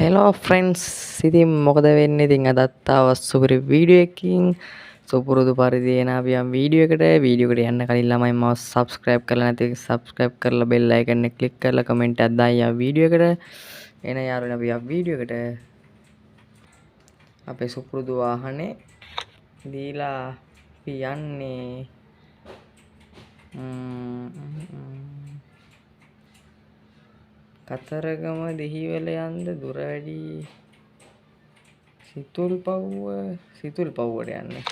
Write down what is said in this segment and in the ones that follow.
Hello friends ඉතින් මොකද වෙන්නේ ඉතින් අදත් ආවා සුපිරි වීඩියෝ එකකින් සුපුරුදු පරිදි එන අපි යම් වීඩියෝ එකට යන්න කලින් ළමයි මම සබ්ස්ක්‍රයිබ් කරලා නැති සබ්ස්ක්‍රයිබ් කරලා බෙල් අයිකන් එක ක්ලික් කරලා කමෙන්ට් එකක් දාන්න යම් වීඩියෝ එකට එන යාළුවනේ අපි යම් වීඩියෝ එකට අපේ සුපුරුදු වාහනේ දීලා අපි යන්නේ කතරගම දෙහිවල යන්න දුර වැඩි සිතුල්පව්වට යන්නේ.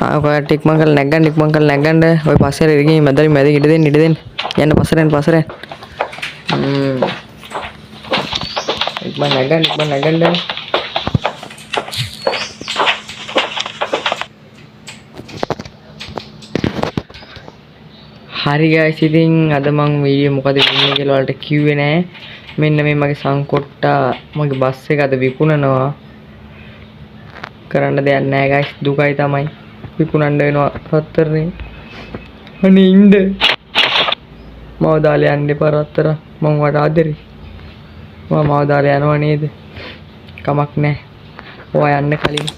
ඔයාලට ඉක්මන් කරලා නැග්ගන්න. ඔය පස්සේ ඉරගෙන මැද ඉඩ දෙන්න. යන්න පස්සට ඉක්මන් නැග්ගන්න. හරි guys ඉතින් අද මම වීඩියෝ මොකද වෙන්නේ කියලා ඔයාලට කිව්වේ නෑ. මෙන්න මේ මගේ සංකොට්ටා මගේ බස් එක අද විකුණනවා. කරන්න දෙයක් නෑ guys දුකයි තමයි. විකුණන්න වෙනවා රත්තරනේ. අනේ ඉන්න. මාව දාලා යන්න එපා රත්තර. මම වට ආදරේ. මාව දාලා යනවා නේද? කමක් නෑ. ඔයා යන්න කලින්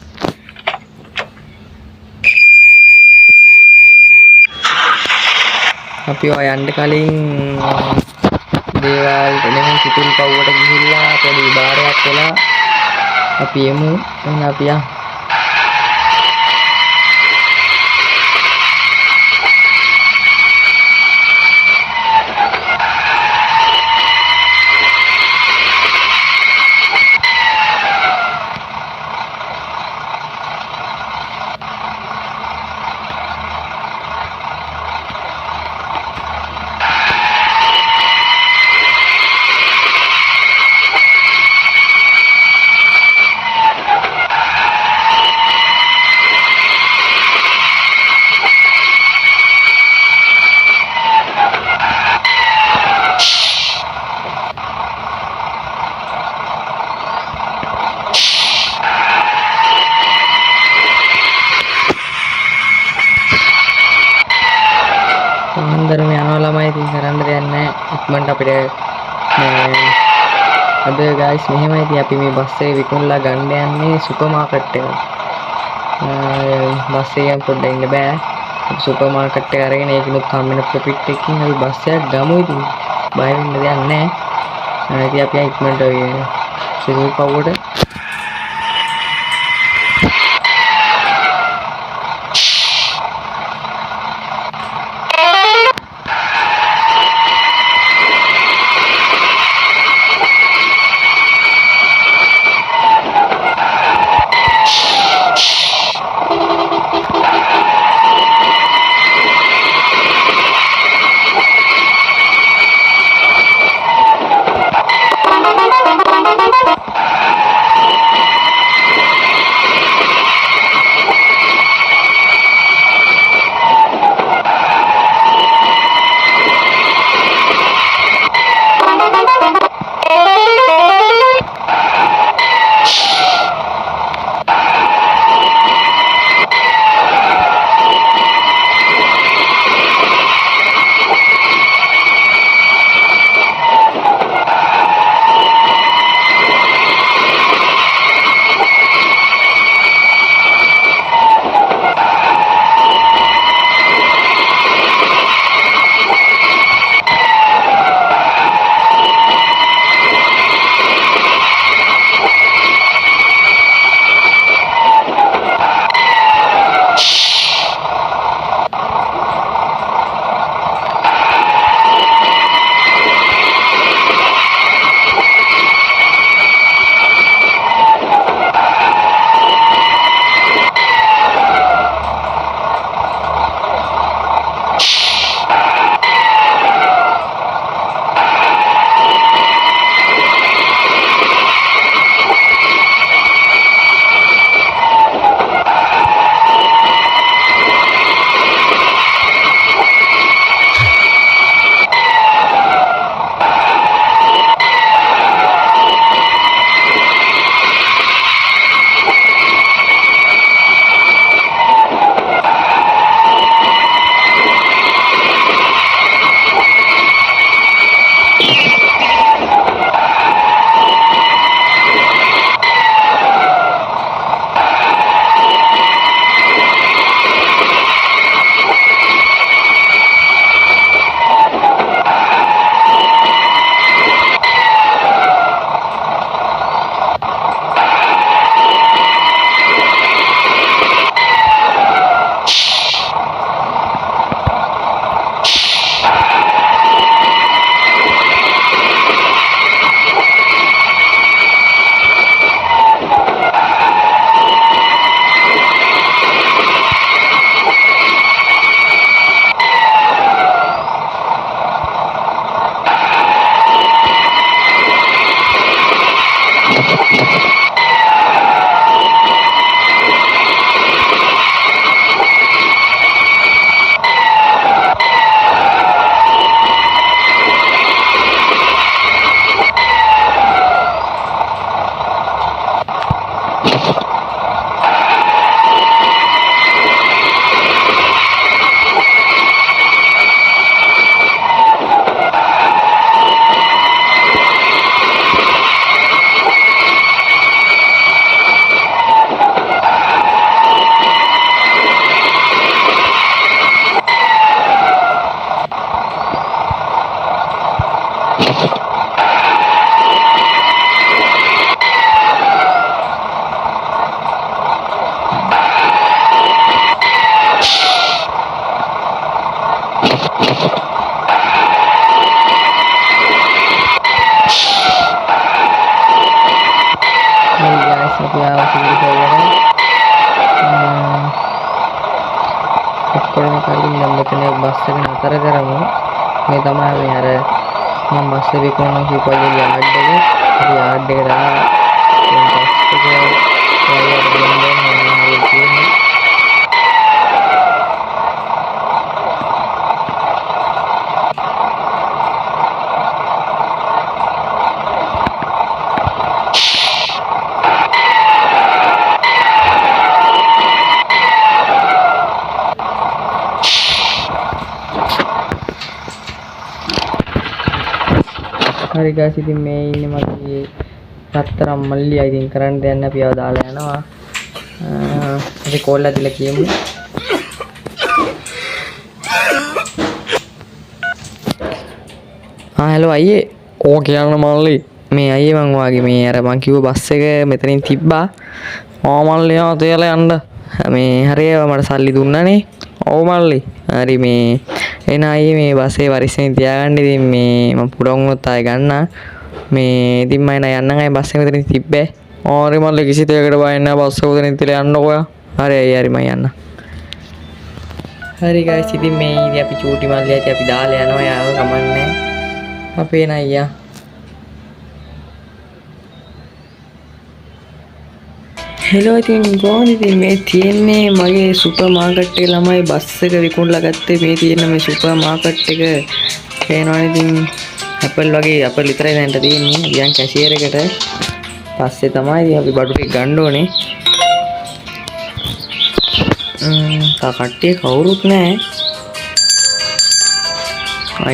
අපි ඔය යන්න කලින් දේවල් එනම් සිතුල්පව්වට ගිහිල්ලා පොඩි බාරයක් වෙලා අපි එමු. එහෙනම් අපි යමු. පාන්දරම යනවා ළමයි ඉතින් කරන්න දෙයක් නැහැ. ඉක්මනට අපිට අද guys මෙහෙමයි ඉතින් අපි මේ බස් එක විකුණලා ගන්න යන්නේ සුපර් මාකට් එකට. බස් එකෙන් පොඩ්ඩක් ඉන්න බෑ. අපි සුපර් මාකට් එක අරගෙන ඒකිනුත් හම්බෙන ප්‍රොෆිට් එකකින් අපි බස් එකක් ගමු ඉතින්. බය වෙන්න දෙයක් නැහැ. ඉතින් අපි ඉක්මනට සිතුල්පව්වට එක්කොලම කලින් නම් මෙතන බස් එක නතර කරමු. මේ තමයි මේ අර මම බස් එක විකුණනවා කියපු යාඩ් එක. ඒ යාඩ් එකට දැන් බස් එක වලට දෙන්න තියෙන්නේ. හරි guys ඉතින් මේ ඉන්නේ මගේ රත්තරන් මල්ලියා. ඉතින් කරන්න දෙන්න අපි ආව දාලා යනවා. අපි කෝල් එකක් දීලා කියමු. hello අයියේ. ඕ කියන්න මල්ලි. මේ අයියේ මං වාගේ මේ අර මං කිව්ව බස් එක මෙතනින් තිබ්බා. මල්ලි ආ තියලා යන්න. මේ හරියව මට සල්ලි දුන්නානේ. ඔව් මල්ලි. හරි මේ එන අයියේ මේ බස්සේ වරිස්සෙන් තියාගන්න. ඉතින් මේ මම පුඩම් වුණොත් ආයෙ ගන්න. මේ ඉතින් මම යන්නම් අය බස් එක මෙතනින් තිබ්බේ. හරි මල්ලි කිසි දෙයකට බය නැහැ. බස් එක උතනින් තියලා යන්නකෝ. හරි අයියේ හරි මම යන්න. හරි guys ඉතින් මේ ඉතින් අපි චූටි මල්ලියා ඉතින් අපි දාලා යනවා. යාව කමන්නේ. අපේ නයියා. හෙලෝ ඉතින් කොහොමද ඉතින් මේ තියෙන්නේ මගේ සුපර් මාකට් එකේ ළමයි බස් එක විකුණලා ගත්තේ. මේ තියෙන මේ සුපර් මාකට් එක පේනවනේ. ඉතින් ඇපල් වගේ ඇපල් විතරයි දැන්ට තියෙන්නේ. ගියන් කැෂියර් එකට පස්සේ තමයි ඉතින් අපි බඩු ටික ගන්න ඕනේ. කට්ටිය කවුරුත් නැහැ.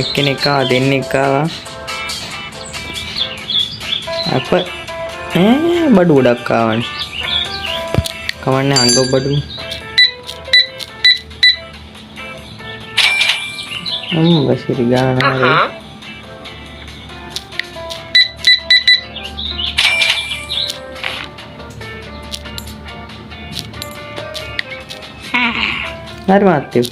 එක්කෙනෙක් ආවා දෙන්නෙක් ආවා. බඩු ගොඩක් ආවනේ. කවන්නේ අංග බඩු. බසිරි ගාන හරි. හරි මාත්‍යෝ.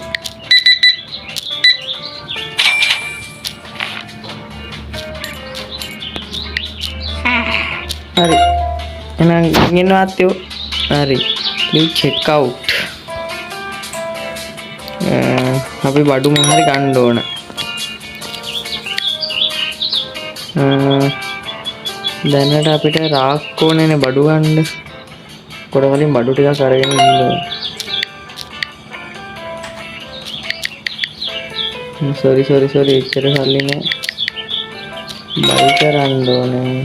හරි එහෙනම් ගිහින් මාත්‍යෝ. හරි please check out. අපි බඩු මොන හරි ගන්න ඕන. දැනට අපිට රාක් ඕනේනේ බඩු ගන්න. කොට වලින් බඩු ටිකක් අරගෙන ඉන්න ඕන. sorry එච්චර සල්ලි නෑ. බයි කරන්න ඕනේ.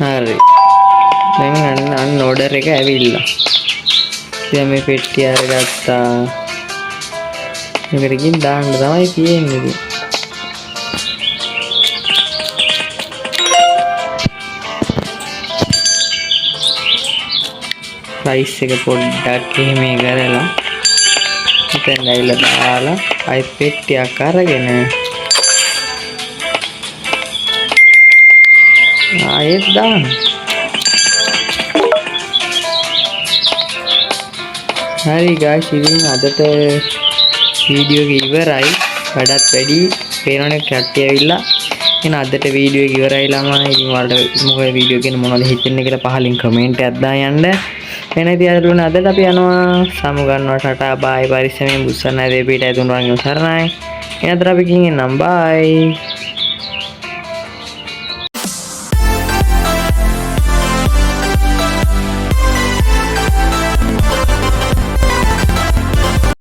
හරි දැන් අන්න ඕඩර් එක ඇවිල්ලා. දැන් මේ පෙට්ටිය අරගත්තා. මේකට ගිහින් දාන්න තමයි තියෙන්නේ. ප්‍රයිස් එක පොඩ්ඩක් එහෙම කරලා හිතෙන් ඇවිල්ලා දාලා අයි පෙට්ටියක් අරගෙන ආයෙත් දාන්න. හරි guys ඉතින් අදට වීඩියෝ එක ඉවරයි. වැඩත් වැඩි පේනවනේ කට්ටිය ඇවිල්ලා. එහෙනම් අදට වීඩියෝ එක ඉවරයි ළමයි. ඉතින් ඔයාලට මොකද වීඩියෝ එකේ මොනවද හිතෙන්නේ කියලා පහලින් කමෙන්ට් එකක් දාන්න. එහෙනම් ඉතින් අදට අපි යනවා. සමු ගන්නවා. ටටා බයි පරිස්සමෙන් බුස්සන්න දෙපිට ඇතුන් වගේ සරණයි. එහෙනම් අද අපි ගිහින් එන්නම්. බයි.